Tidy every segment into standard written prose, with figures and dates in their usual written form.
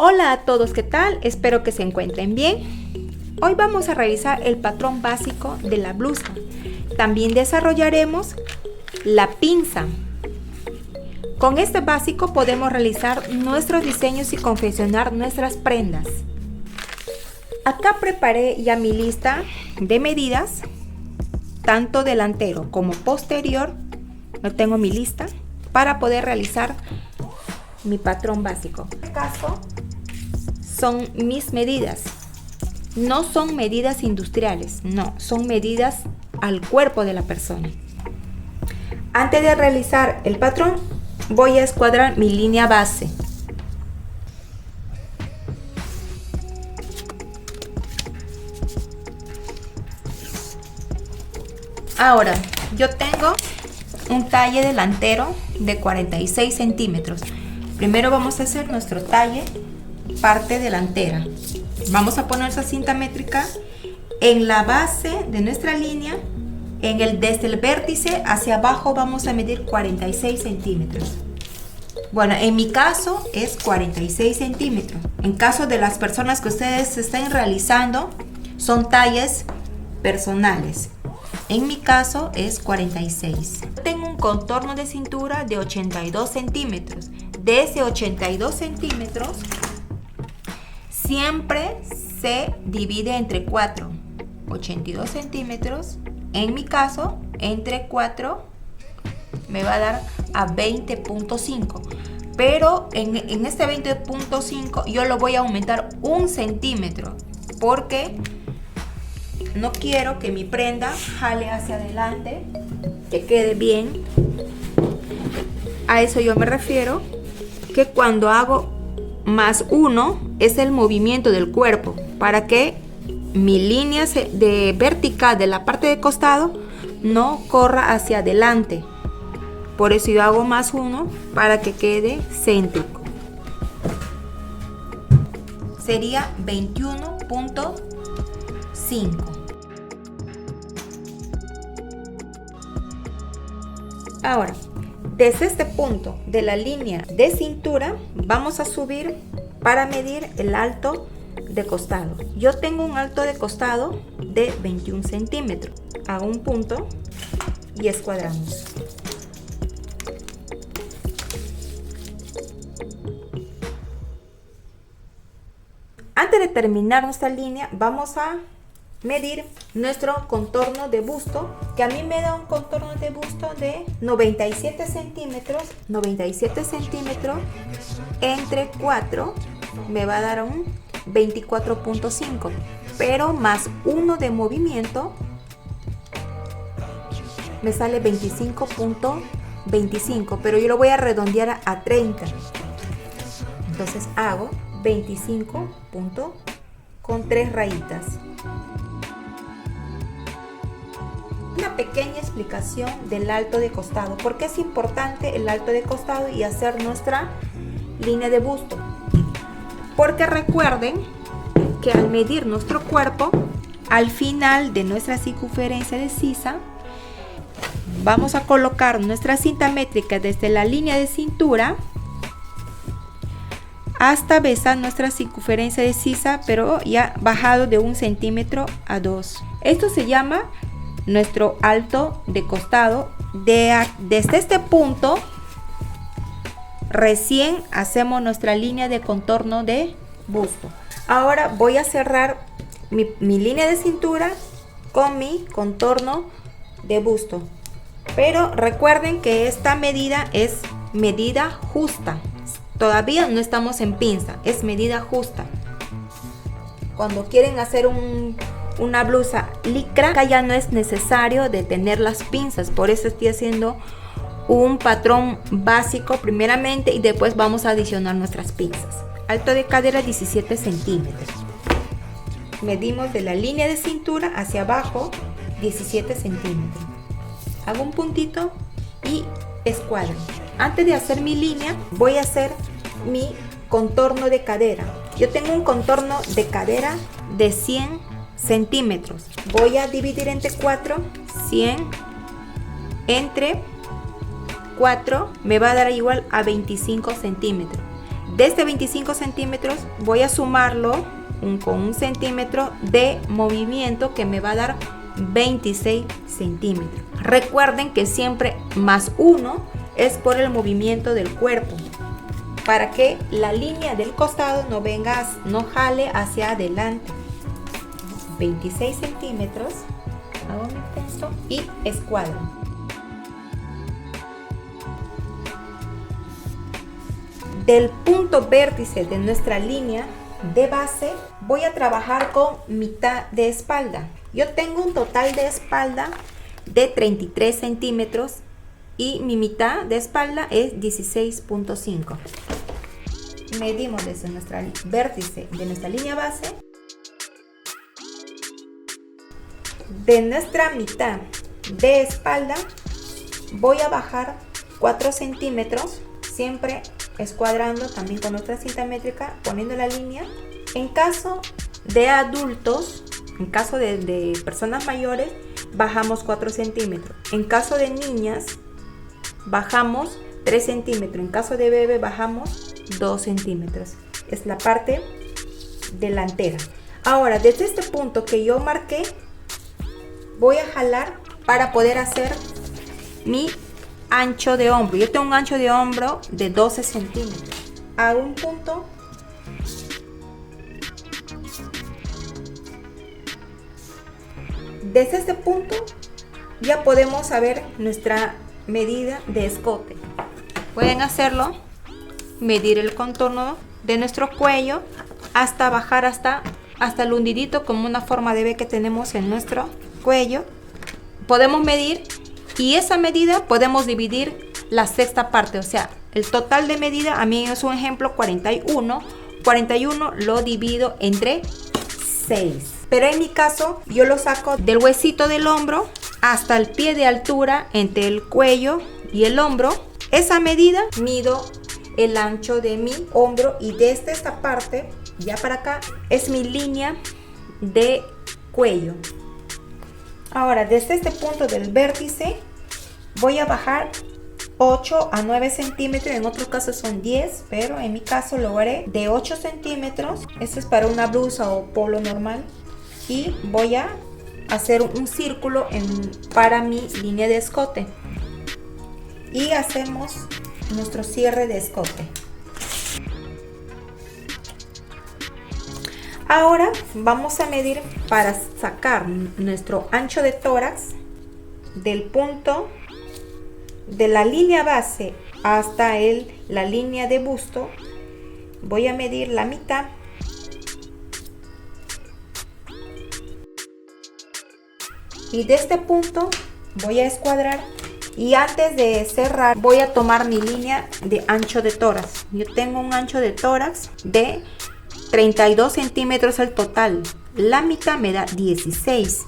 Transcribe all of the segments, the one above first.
Hola a todos, ¿qué tal? Espero que se encuentren bien. Hoy vamos a realizar el patrón básico de la blusa. También desarrollaremos la pinza. Con este básico podemos realizar nuestros diseños y confeccionar nuestras prendas. Acá preparé ya mi lista de medidas, tanto delantero como posterior. No tengo mi lista para poder realizar mi patrón básico. En este caso son mis medidas. No son medidas industriales, no, son medidas al cuerpo de la persona. Antes de realizar el patrón, voy a escuadrar mi línea base. Ahora, yo tengo un talle delantero de 46 centímetros. Primero vamos a hacer nuestro talle parte delantera. Vamos a poner esa cinta métrica en la base de nuestra línea. Desde el vértice hacia abajo vamos a medir 46 centímetros. Bueno, en mi caso es 46 centímetros. En caso de las personas que ustedes estén realizando, son talles personales. En mi caso es 46. Tengo un contorno de cintura de 82 centímetros. De ese 82 centímetros, siempre se divide entre 4. 82 centímetros. En mi caso, entre 4 me va a dar a 20.5. Pero en este 20.5 yo lo voy a aumentar 1 centímetro. Porque no quiero que mi prenda jale hacia adelante, que quede bien. A eso yo me refiero, que cuando hago más 1 es el movimiento del cuerpo, para que mi línea de vertical de la parte de costado no corra hacia adelante. Por eso yo hago más 1 para que quede céntrico. Sería 21.5. Ahora, desde este punto de la línea de cintura vamos a subir para medir el alto de costado. Yo tengo un alto de costado de 21 centímetros. Hago un punto y escuadramos. Antes de terminar nuestra línea, vamos a medir nuestro contorno de busto, que a mí me da un contorno de busto de 97 centímetros. 97 centímetros entre 4 me va a dar un 24.5, pero más 1 de movimiento me sale 25.25, pero yo lo voy a redondear a 30. Entonces hago 25 puntos con 3 rayitas. Una pequeña explicación del alto de costado. ¿Por qué es importante el alto de costado y hacer nuestra línea de busto? Porque recuerden que al medir nuestro cuerpo, al final de nuestra circunferencia de sisa, vamos a colocar nuestra cinta métrica desde la línea de cintura hasta besar nuestra circunferencia de sisa, pero ya bajado de 1 centímetro a 2. Esto se llama nuestro alto de costado. Desde este punto recién hacemos nuestra línea de contorno de busto. Ahora voy a cerrar mi línea de cintura con mi contorno de busto, pero recuerden que esta medida es medida justa. Todavía no estamos en pinza, es medida justa. Cuando quieren hacer una blusa licra, acá ya no es necesario de tener las pinzas. Por eso estoy haciendo un patrón básico primeramente y después vamos a adicionar nuestras pinzas. Alto de cadera 17 centímetros. Medimos de la línea de cintura hacia abajo 17 centímetros. Hago un puntito y escuadro. Antes de hacer mi línea, voy a hacer mi contorno de cadera. Yo tengo un contorno de cadera de 100 centímetros. Voy a dividir entre 4, 100 entre 4 me va a dar igual a 25 centímetros. Desde 25 centímetros voy a sumarlo con 1 centímetro de movimiento, que me va a dar 26 centímetros. Recuerden que siempre más 1 es por el movimiento del cuerpo, para que la línea del costado no jale hacia adelante. 26 centímetros, hago mi peso y escuadro. Del punto vértice de nuestra línea de base voy a trabajar con mitad de espalda. Yo tengo un total de espalda de 33 centímetros y mi mitad de espalda es 16.5. Medimos desde nuestra vértice de nuestra línea base. De nuestra mitad de espalda voy a bajar 4 centímetros, siempre escuadrando también con nuestra cinta métrica, poniendo la línea. En caso de adultos, en caso de personas mayores, bajamos 4 centímetros. En caso de niñas, bajamos 3 centímetros. En caso de bebé, bajamos 2 centímetros. Es la parte delantera. Ahora, desde este punto que yo marqué, voy a jalar para poder hacer mi ancho de hombro. Yo tengo un ancho de hombro de 12 centímetros. Hago un punto. Desde este punto ya podemos saber nuestra medida de escote. Pueden hacerlo, medir el contorno de nuestro cuello hasta bajar hasta el hundidito, como una forma de V que tenemos en nuestro cuello. Podemos medir, y esa medida podemos dividir la sexta parte, o sea, el total de medida, a mí es un ejemplo 41 lo divido entre 6, pero en mi caso yo lo saco del huesito del hombro hasta el pie de altura entre el cuello y el hombro. Esa medida mido el ancho de mi hombro, y desde esta parte ya para acá es mi línea de cuello. Ahora, desde este punto del vértice voy a bajar 8 a 9 centímetros, en otros casos son 10, pero en mi caso lo haré de 8 centímetros. Esto es para una blusa o polo normal, y voy a hacer un círculo para mi línea de escote, y hacemos nuestro cierre de escote. Ahora vamos a medir para sacar nuestro ancho de tórax del punto de la línea base hasta la línea de busto. Voy a medir la mitad. Y de este punto voy a escuadrar, y antes de cerrar voy a tomar mi línea de ancho de tórax. Yo tengo un ancho de tórax de 32 centímetros el total, la mitad me da 16.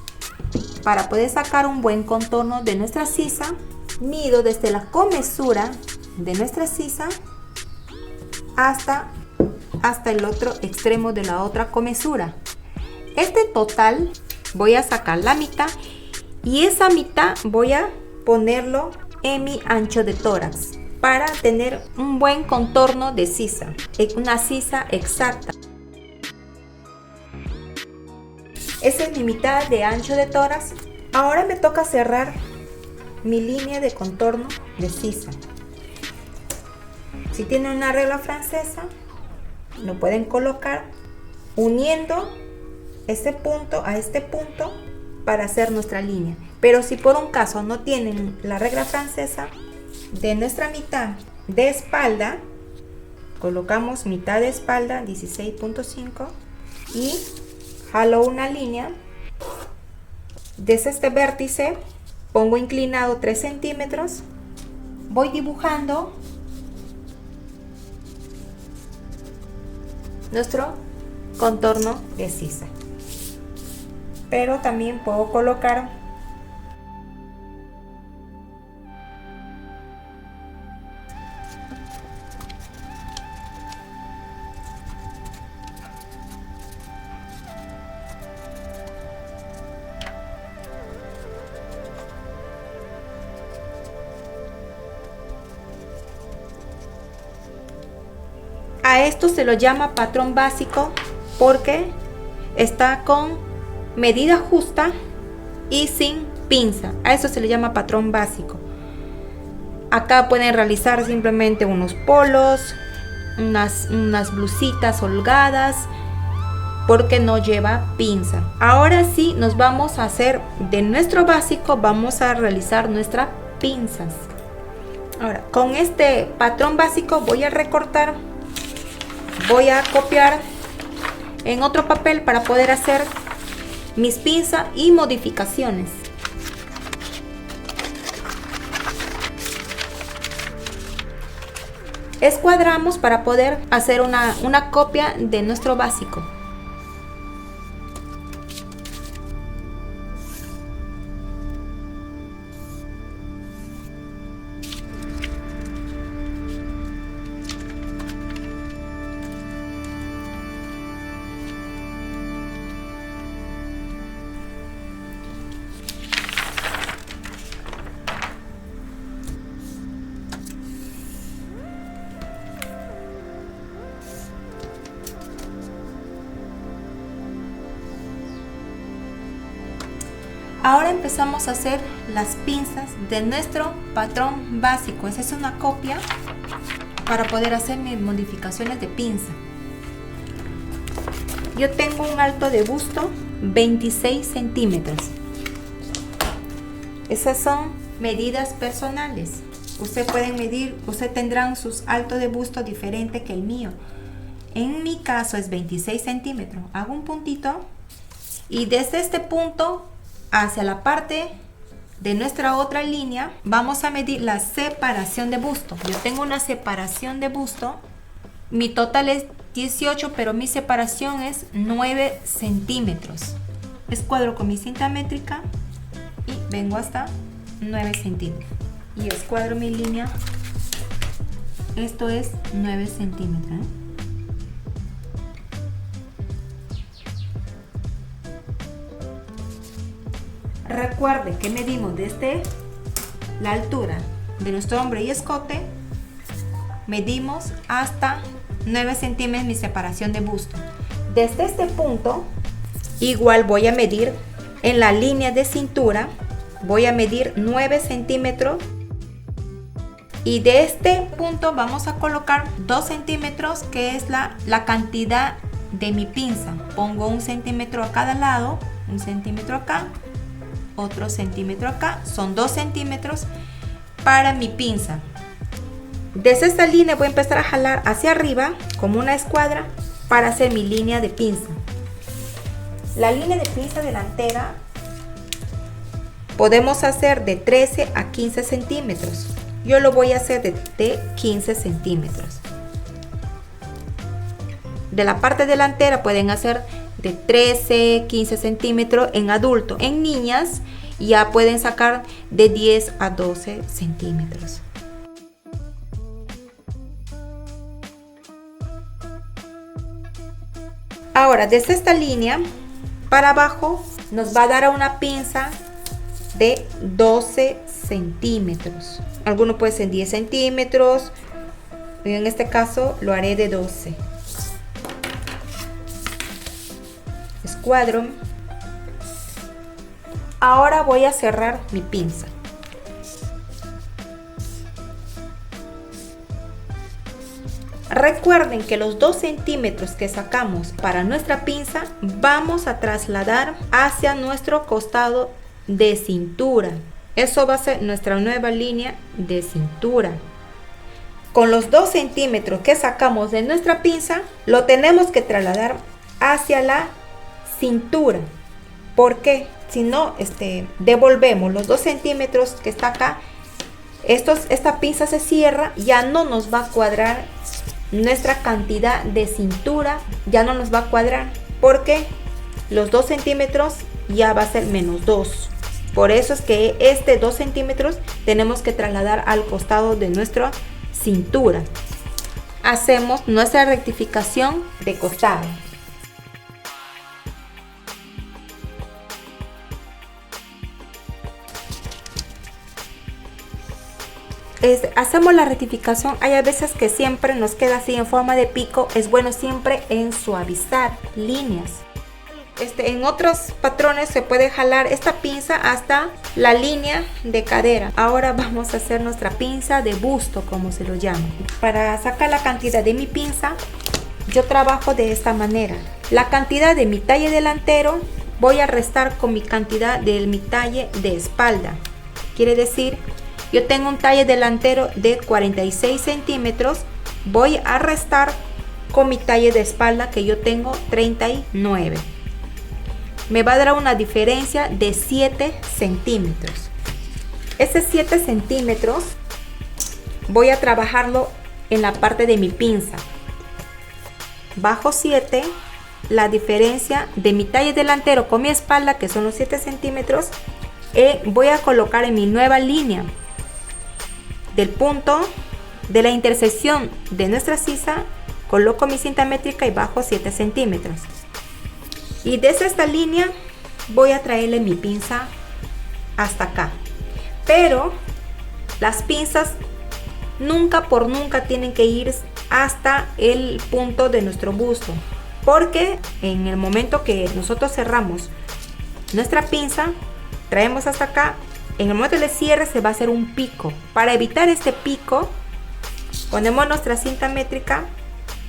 Para poder sacar un buen contorno de nuestra sisa, mido desde la comesura de nuestra sisa hasta el otro extremo de la otra comesura. Este total voy a sacar la mitad, y esa mitad voy a ponerlo en mi ancho de tórax para tener un buen contorno de sisa, una sisa exacta. Esa es mi mitad de ancho de tórax. Ahora me toca cerrar mi línea de contorno de sisa. Si tienen una regla francesa, lo pueden colocar uniendo este punto a este punto para hacer nuestra línea. Pero si por un caso no tienen la regla francesa, de nuestra mitad de espalda colocamos mitad de espalda 16.5 y jalo una línea. Desde este vértice pongo inclinado 3 centímetros, voy dibujando nuestro contorno de sisa, pero también puedo colocar a A esto se lo llama patrón básico porque está con medida justa y sin pinza. A eso se le llama patrón básico. Acá pueden realizar simplemente unos polos, unas blusitas holgadas, porque no lleva pinza. Ahora sí nos vamos a hacer de nuestro básico, vamos a realizar nuestras pinzas. Ahora, con este patrón básico voy a recortar, voy a copiar en otro papel para poder hacer mis pinzas y modificaciones. Escuadramos para poder hacer una copia de nuestro básico. Ahora empezamos a hacer las pinzas de nuestro patrón básico. Esa es una copia para poder hacer mis modificaciones de pinza. Yo tengo un alto de busto 26 centímetros. Esas son medidas personales. Usted puede medir, usted tendrán sus altos de busto diferente que el mío. En mi caso es 26 centímetros. Hago un puntito y desde este punto hacia la parte de nuestra otra línea vamos a medir la separación de busto. Yo tengo una separación de busto, mi total es 18, pero mi separación es 9 centímetros. Escuadro con mi cinta métrica y vengo hasta 9 centímetros y escuadro mi línea. Esto es 9 centímetros, ¿eh? Recuerde que medimos desde la altura de nuestro hombro y escote, medimos hasta 9 centímetros mi separación de busto. Desde este punto, igual voy a medir en la línea de cintura, voy a medir 9 centímetros y de este punto vamos a colocar 2 centímetros, que es la cantidad de mi pinza. Pongo 1 centímetro a cada lado, 1 centímetro acá, otro centímetro acá, son 2 centímetros para mi pinza. Desde esta línea voy a empezar a jalar hacia arriba como una escuadra para hacer mi línea de pinza. La línea de pinza delantera podemos hacer de 13 a 15 centímetros. Yo lo voy a hacer de 15 centímetros. De la parte delantera pueden hacer de 13, 15 centímetros en adulto. En niñas ya pueden sacar de 10 a 12 centímetros. Ahora, desde esta línea para abajo nos va a dar una pinza de 12 centímetros. Alguno puede ser 10 centímetros. En este caso lo haré de 12. Escuadro. Ahora voy a cerrar mi pinza. Recuerden que los 2 centímetros que sacamos para nuestra pinza vamos a trasladar hacia nuestro costado de cintura. Eso va a ser nuestra nueva línea de cintura. Con los 2 centímetros que sacamos de nuestra pinza, lo tenemos que trasladar hacia la cintura. ¿Por qué? Si no, devolvemos los 2 centímetros que está acá. Esta pinza se cierra, ya no nos va a cuadrar nuestra cantidad de cintura, ya no nos va a cuadrar, porque los 2 centímetros ya va a ser menos 2. Por eso es que 2 centímetros tenemos que trasladar al costado de nuestra cintura. Hacemos nuestra rectificación de costado. hacemos la rectificación, hay a veces que siempre nos queda así en forma de pico. Es bueno siempre en suavizar líneas. En otros patrones se puede jalar esta pinza hasta la línea de cadera. Ahora vamos a hacer nuestra pinza de busto, como se lo llama. Para sacar la cantidad de mi pinza, yo trabajo de esta manera. La cantidad de mi talle delantero voy a restar con mi cantidad de mi talle de espalda. Quiere decir, yo tengo un talle delantero de 46 centímetros, voy a restar con mi talle de espalda que yo tengo 39. Me va a dar una diferencia de 7 centímetros. Ese 7 centímetros voy a trabajarlo en la parte de mi pinza. Bajo 7, la diferencia de mi talle delantero con mi espalda, que son los 7 centímetros, voy a colocar en mi nueva línea del punto de la intersección de nuestra sisa. Coloco mi cinta métrica y bajo 7 centímetros. Y desde esta línea voy a traerle mi pinza hasta acá. Pero las pinzas nunca por nunca tienen que ir hasta el punto de nuestro busto, porque en el momento que nosotros cerramos nuestra pinza, traemos hasta acá, en el momento del cierre se va a hacer un pico. Para evitar este pico, ponemos nuestra cinta métrica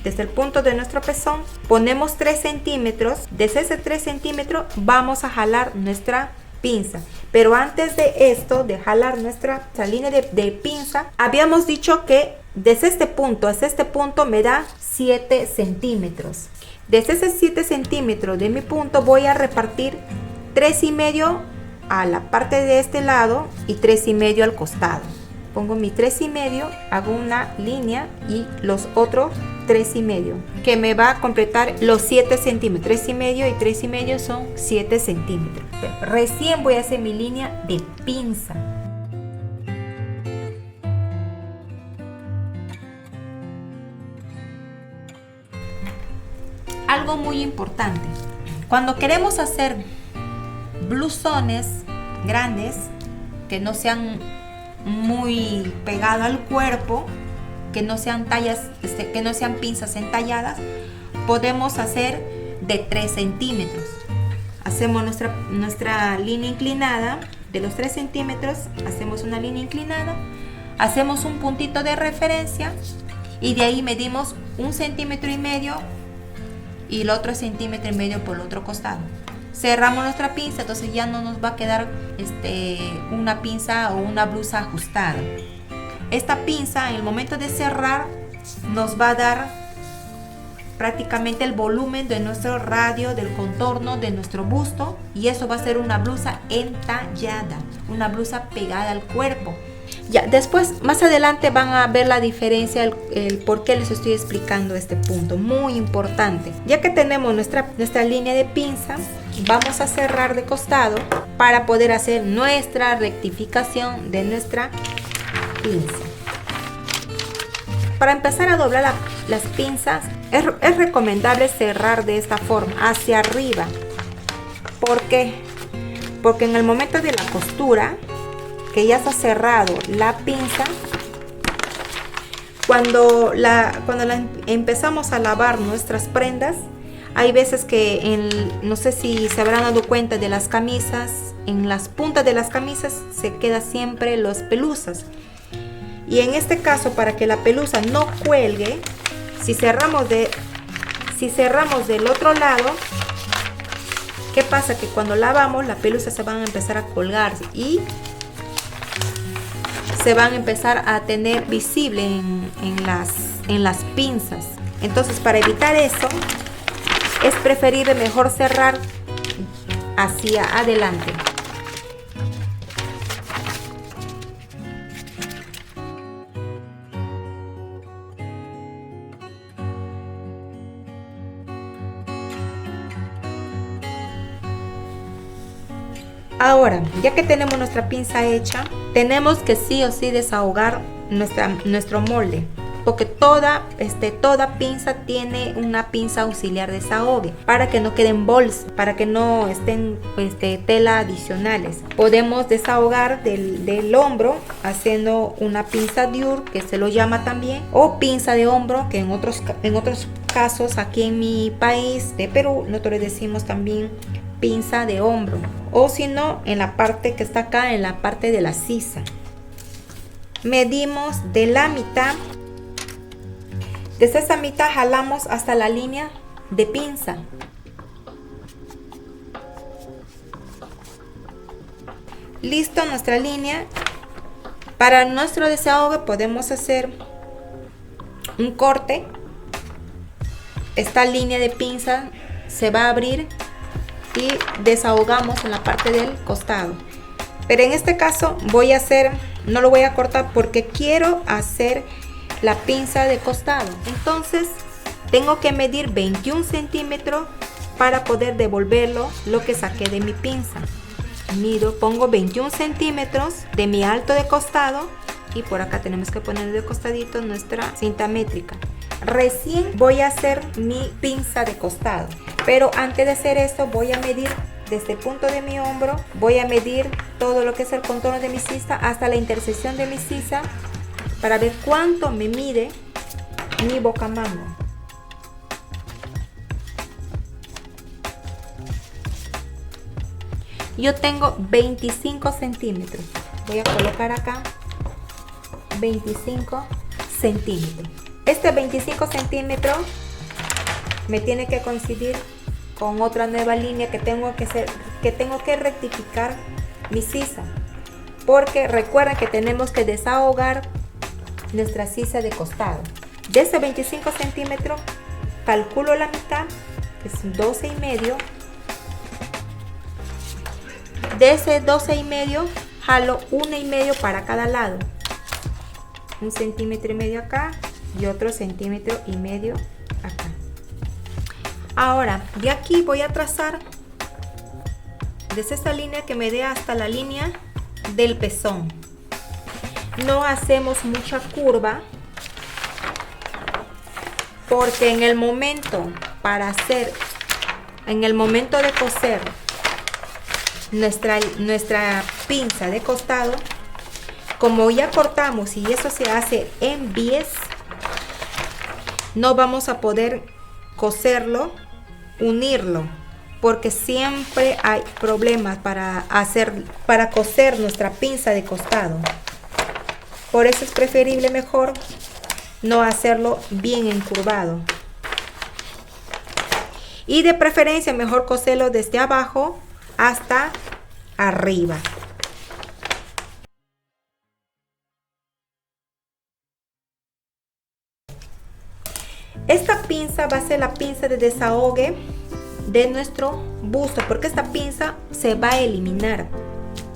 desde el punto de nuestro pezón, ponemos 3 centímetros. Desde ese 3 centímetros vamos a jalar nuestra pinza. Pero antes de esto, de jalar nuestra línea de pinza, habíamos dicho que desde este punto hasta este punto me da 7 centímetros. Desde ese 7 centímetros de mi punto voy a repartir 3,5 a la parte de este lado y 3,5 al costado. Pongo mi 3,5, hago una línea y los otros 3,5, que me va a completar los 7 centímetros. 3,5 y 3,5 son 7 centímetros. Pero recién voy a hacer mi línea de pinza. Algo muy importante, cuando queremos hacer blusones grandes que no sean muy pegados al cuerpo, que no sean tallas, que no sean pinzas entalladas, podemos hacer de 3 centímetros. Hacemos nuestra línea inclinada de los 3 centímetros, hacemos una línea inclinada, hacemos un puntito de referencia y de ahí medimos 1,5 centímetros y el otro 1,5 centímetros por el otro costado. Cerramos nuestra pinza, entonces ya no nos va a quedar una pinza o una blusa ajustada. Esta pinza en el momento de cerrar nos va a dar prácticamente el volumen de nuestro radio, del contorno de nuestro busto, y eso va a ser una blusa entallada, una blusa pegada al cuerpo. Ya después, más adelante van a ver la diferencia, el por qué les estoy explicando este punto, muy importante. Ya que tenemos nuestra línea de pinza, vamos a cerrar de costado para poder hacer nuestra rectificación de nuestra pinza. Para empezar a doblar las pinzas, es recomendable cerrar de esta forma, hacia arriba. ¿Por qué? Porque en el momento de la costura, que ya está cerrado la pinza, cuando empezamos a lavar nuestras prendas, hay veces que no sé si se habrán dado cuenta de las camisas, en las puntas de las camisas se queda siempre las pelusas. Y en este caso, para que la pelusa no cuelgue, si cerramos del otro lado, ¿qué pasa? Que cuando lavamos, las pelusas se van a empezar a colgar y se van a empezar a tener visible en las pinzas. Entonces, para evitar eso, es preferible mejor cerrar hacia adelante. Ahora, ya que tenemos nuestra pinza hecha, tenemos que sí o sí desahogar nuestro molde. porque toda pinza tiene una pinza auxiliar de desahogue para que no queden bolsas, para que no estén tela adicionales. Podemos desahogar del hombro haciendo una pinza Diur, que se lo llama también, o pinza de hombro, que en otros casos aquí en mi país de Perú nosotros decimos también pinza de hombro, o si no, en la parte que está acá, en la parte de la sisa. Medimos de la mitad, desde esa mitad jalamos hasta la línea de pinza. Listo nuestra línea. Para nuestro desahogue podemos hacer un corte. Esta línea de pinza se va a abrir y desahogamos en la parte del costado, pero en este caso no lo voy a cortar porque quiero hacer la pinza de costado. Entonces tengo que medir 21 centímetros para poder devolverlo lo que saqué de mi pinza. Pongo 21 centímetros de mi alto de costado y por acá tenemos que poner de costadito nuestra cinta métrica. Recién voy a hacer mi pinza de costado, pero antes de hacer esto voy a medir desde el punto de mi hombro, voy a medir todo lo que es el contorno de mi sisa hasta la intersección de mi sisa para ver cuánto me mide mi bocamango. Yo tengo 25 centímetros, voy a colocar acá 25 centímetros. Este 25 centímetros me tiene que coincidir con otra nueva línea que tengo que rectificar mi sisa, porque recuerden que tenemos que desahogar nuestra sisa de costado. De ese 25 centímetros calculo la mitad, que es 12 y medio. De ese 12 y medio jalo 1 y medio para cada lado, 1,5 centímetros acá y otro 1,5 centímetros acá. Ahora de aquí voy a trazar desde esta línea que me dé hasta la línea del pezón. No hacemos mucha curva porque en el momento de coser nuestra pinza de costado, como ya cortamos y eso se hace en bies, no vamos a poder coserlo, unirlo, porque siempre hay problemas para coser nuestra pinza de costado. Por eso es preferible mejor no hacerlo bien encurvado, y de preferencia mejor coserlo desde abajo hasta arriba. Esta pinza va a ser la pinza de desahogue de nuestro busto, porque esta pinza se va a eliminar.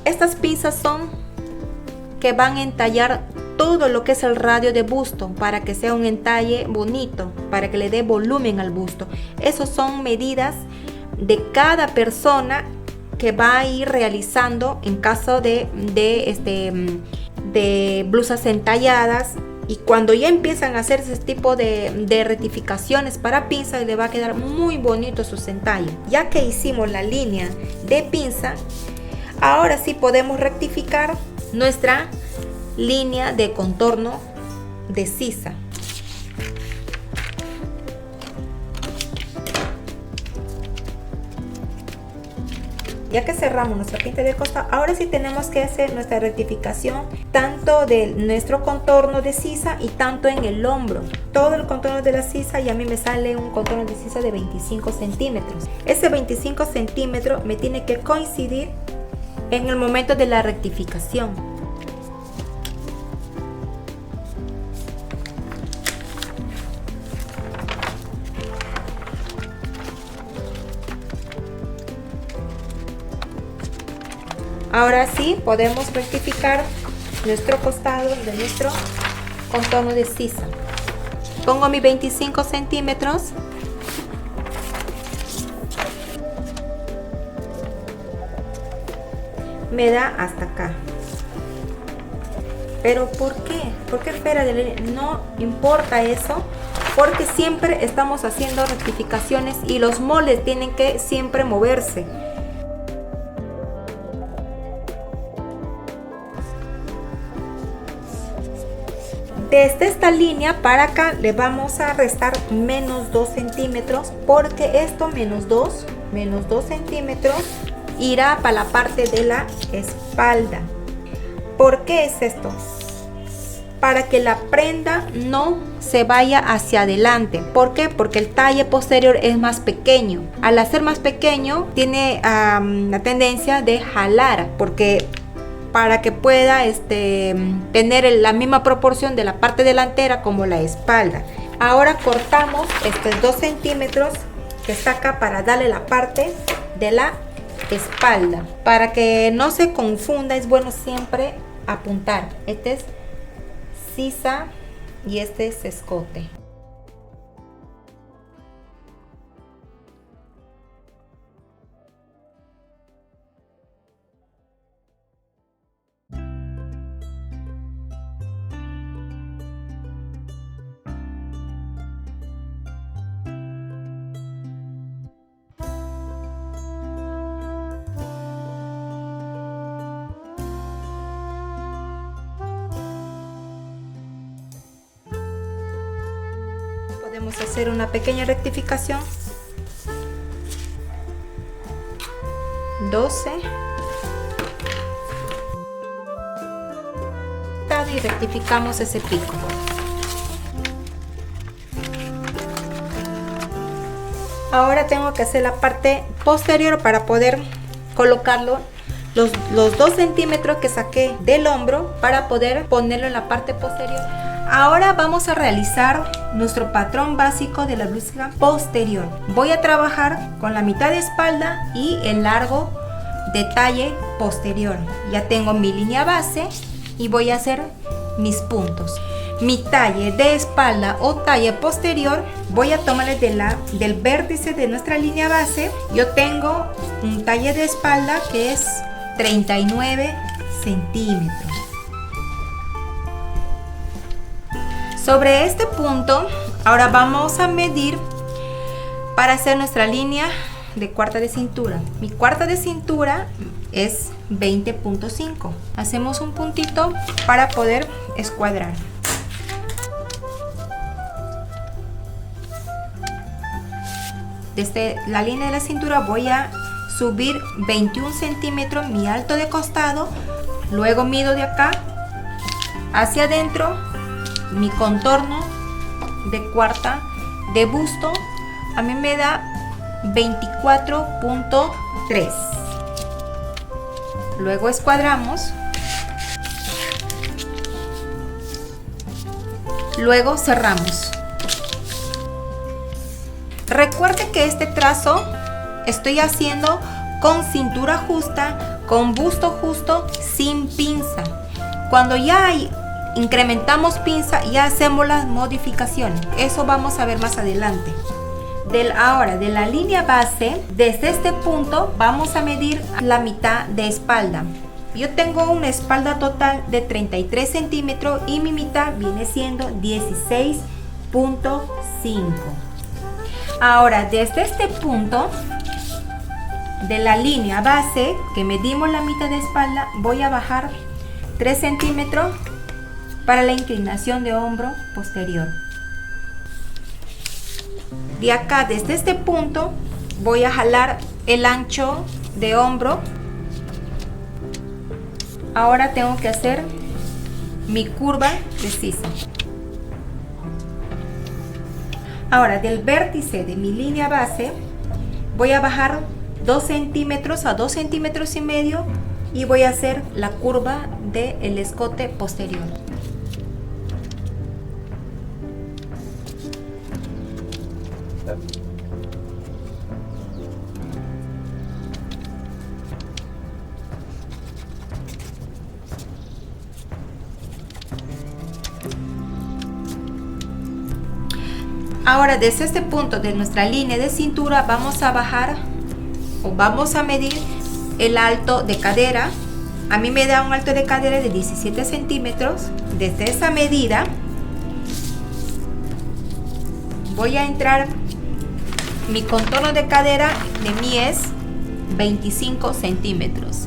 Estas pinzas son que van a entallar todo lo que es el radio de busto para que sea un entalle bonito, para que le dé volumen al busto. Esas son medidas de cada persona que va a ir realizando en caso de blusas entalladas. Y cuando ya empiezan a hacer ese tipo de rectificaciones para pinza, le va a quedar muy bonito su entalle. Ya que hicimos la línea de pinza, ahora sí podemos rectificar nuestra línea de contorno de sisa. Ya que cerramos nuestra pinza de costado, ahora sí tenemos que hacer nuestra rectificación tanto de nuestro contorno de sisa y tanto en el hombro. Todo el contorno de la sisa, y a mí me sale un contorno de sisa de 25 centímetros. Ese 25 centímetros me tiene que coincidir en el momento de la rectificación. Ahora sí podemos rectificar nuestro costado de nuestro contorno de sisa. Pongo mis 25 centímetros. Me da hasta acá. ¿Pero por qué? ¿Por qué fuera de línea? No importa eso, porque siempre estamos haciendo rectificaciones y los moldes tienen que siempre moverse. Desde esta línea para acá le vamos a restar menos 2 centímetros, porque esto menos 2 centímetros irá para la parte de la espalda. ¿Por qué es esto? Para que la prenda no se vaya hacia adelante. ¿Por qué? Porque el talle posterior es más pequeño. Al hacer más pequeño tiene la tendencia de jalar, porque para que pueda tener la misma proporción de la parte delantera como la espalda. Ahora cortamos estos 2 centímetros que está acá para darle la parte de la espalda. Para que no se confunda, es bueno siempre apuntar. Este es sisa y este es escote. Podemos hacer una pequeña rectificación. 12 y rectificamos ese pico. Ahora tengo que hacer la parte posterior para poder colocarlo los 2 centímetros que saqué del hombro para poder ponerlo en la parte posterior. Ahora vamos a realizar nuestro patrón básico de la blusa posterior. Voy a trabajar con la mitad de espalda y el largo de talle posterior. Ya tengo mi línea base y voy a hacer mis puntos. Mi talle de espalda o talle posterior voy a tomar del vértice de nuestra línea base. Yo tengo un talle de espalda que es 39 centímetros. Sobre este punto, ahora vamos a medir para hacer nuestra línea de cuarta de cintura. Mi cuarta de cintura es 20.5. Hacemos un puntito para poder escuadrar. Desde la línea de la cintura voy a subir 21 centímetros mi alto de costado. Luego mido de acá hacia adentro mi contorno de cuarta de busto. A mí me da 24.3. Luego escuadramos. Luego cerramos. Recuerde que este trazo estoy haciendo con cintura justa, con busto justo, sin pinza. Cuando ya incrementamos pinza, ya hacemos las modificaciones. Eso vamos a ver más adelante. Ahora, de la línea base, desde este punto vamos a medir la mitad de espalda. Yo tengo una espalda total de 33 centímetros y mi mitad viene siendo 16.5. Ahora, desde este punto de la línea base que medimos la mitad de espalda, voy a bajar 3 centímetros para la inclinación de hombro posterior. De acá, desde este punto, voy a jalar el ancho de hombro. Ahora tengo que hacer mi curva de sisa. Ahora, del vértice de mi línea base, voy a bajar 2 centímetros a 2 centímetros y medio y voy a hacer la curva del escote posterior. Ahora, desde este punto de nuestra línea de cintura vamos a bajar o vamos a medir el alto de cadera a mí me da un alto de cadera de 17 centímetros. Desde esa medida voy a entrar, mi contorno de cadera de mí es 25 centímetros.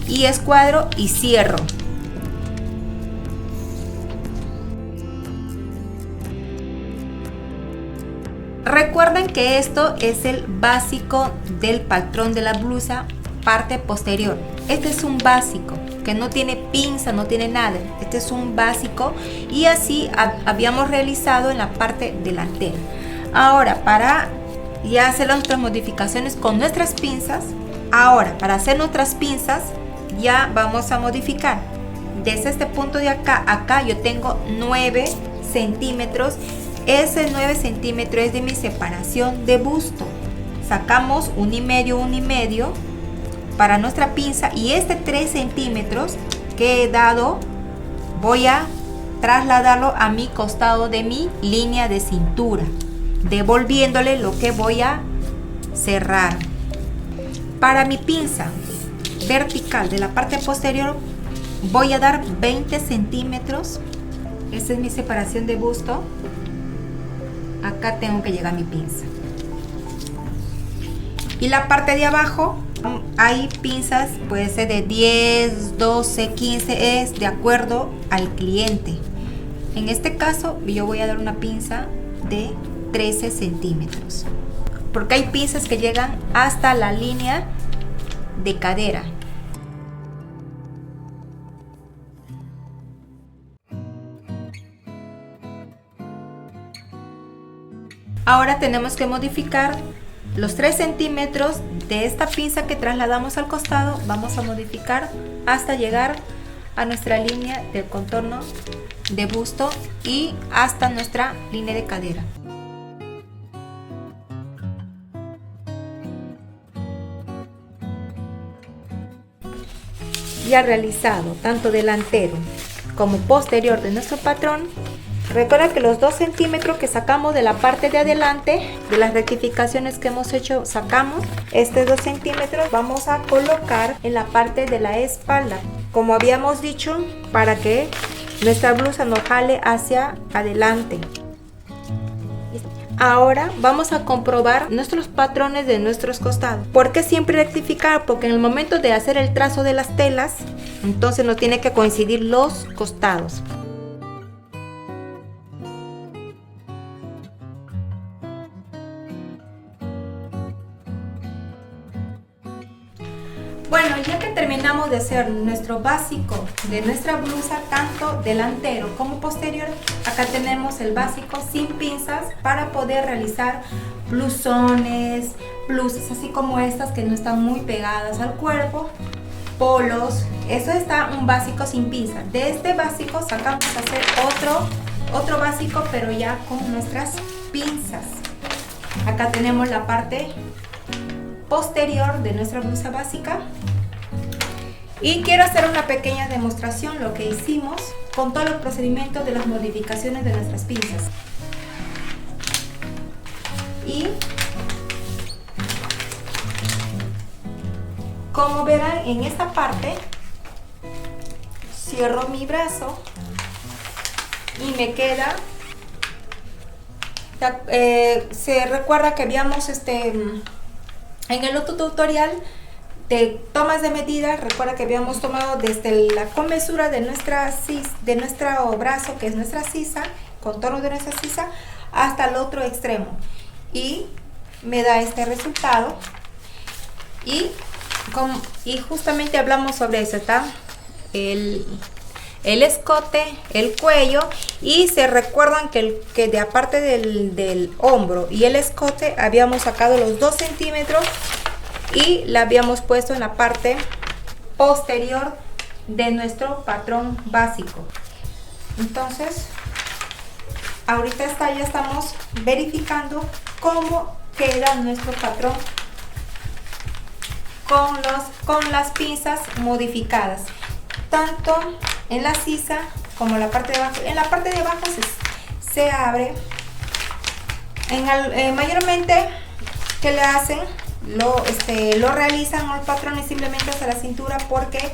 Y escuadro y cierro. Recuerden que esto es el básico del patrón de la blusa, parte posterior. Este es un básico que no tiene pinza, no tiene nada. Este es un básico y así habíamos realizado en la parte delantera. Ahora, para ya hacer nuestras modificaciones con nuestras pinzas, ahora para hacer nuestras pinzas ya vamos a modificar. Desde este punto de acá, acá yo tengo 9 centímetros. Ese 9 centímetros es de mi separación de busto. Sacamos 1,5 para nuestra pinza y este 3 centímetros que he dado voy a trasladarlo a mi costado de mi línea de cintura, devolviéndole lo que voy a cerrar. Para mi pinza vertical de la parte posterior voy a dar 20 centímetros. Esta es mi separación de busto. Acá tengo que llegar mi pinza. Y la parte de abajo hay pinzas, puede ser de 10, 12, 15, es de acuerdo al cliente. En este caso yo voy a dar una pinza de 13 centímetros. Porque hay pinzas que llegan hasta la línea de cadera. Ahora tenemos que modificar los 3 centímetros de esta pinza que trasladamos al costado. Vamos a modificar hasta llegar a nuestra línea del contorno de busto y hasta nuestra línea de cadera. Ya realizado tanto delantero como posterior de nuestro patrón. Recuerda que los 2 centímetros que sacamos de la parte de adelante, de las rectificaciones que hemos hecho, sacamos estos 2 centímetros, vamos a colocar en la parte de la espalda, como habíamos dicho, para que nuestra blusa no jale hacia adelante. Ahora vamos a comprobar nuestros patrones de nuestros costados. ¿Por qué siempre rectificar? Porque en el momento de hacer el trazo de las telas, entonces no tiene que coincidir los costados. Bueno, ya que terminamos de hacer nuestro básico de nuestra blusa, tanto delantero como posterior, acá tenemos el básico sin pinzas para poder realizar blusones, blusas así como estas que no están muy pegadas al cuerpo, polos. Eso está un básico sin pinzas. De este básico sacamos a hacer otro básico, pero ya con nuestras pinzas. Acá tenemos la parte posterior de nuestra blusa básica y quiero hacer una pequeña demostración lo que hicimos con todos los procedimientos de las modificaciones de nuestras pinzas. Y como verán, en esta parte cierro mi brazo y me queda se recuerda que habíamos en el otro tutorial de tomas de medidas, recuerda que habíamos tomado desde la comesura de nuestro brazo, que es nuestra sisa, contorno de nuestra sisa, hasta el otro extremo. Y me da este resultado. Y justamente hablamos sobre eso, ¿está? El escote, el cuello, y se recuerdan que de aparte del hombro y el escote habíamos sacado los 2 centímetros y la habíamos puesto en la parte posterior de nuestro patrón básico. Entonces ahorita ya estamos verificando cómo queda nuestro patrón con las pinzas modificadas, tanto en la sisa como en la parte de abajo. En la parte de abajo se abre. Mayormente que le hacen, lo realizan los patrones simplemente hasta la cintura, porque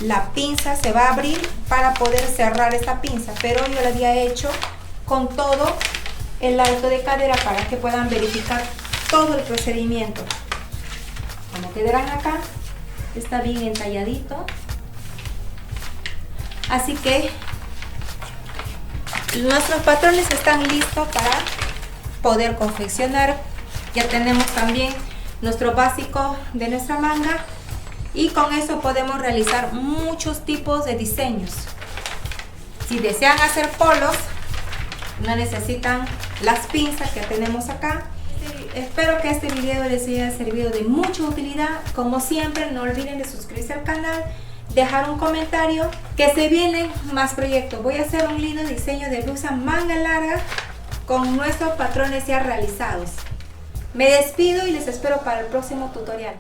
la pinza se va a abrir para poder cerrar esta pinza, pero yo la había hecho con todo el alto de cadera para que puedan verificar todo el procedimiento. Como quedarán acá, está bien entalladito. Así que nuestros patrones están listos para poder confeccionar. Ya tenemos también nuestro básico de nuestra manga y con eso podemos realizar muchos tipos de diseños. Si desean hacer polos, no necesitan las pinzas que tenemos acá. Espero que este video les haya servido de mucha utilidad. Como siempre, no olviden de suscribirse al canal, dejar un comentario, que se vienen más proyectos. Voy a hacer un lindo diseño de blusa manga larga con nuestros patrones ya realizados. Me despido y les espero para el próximo tutorial.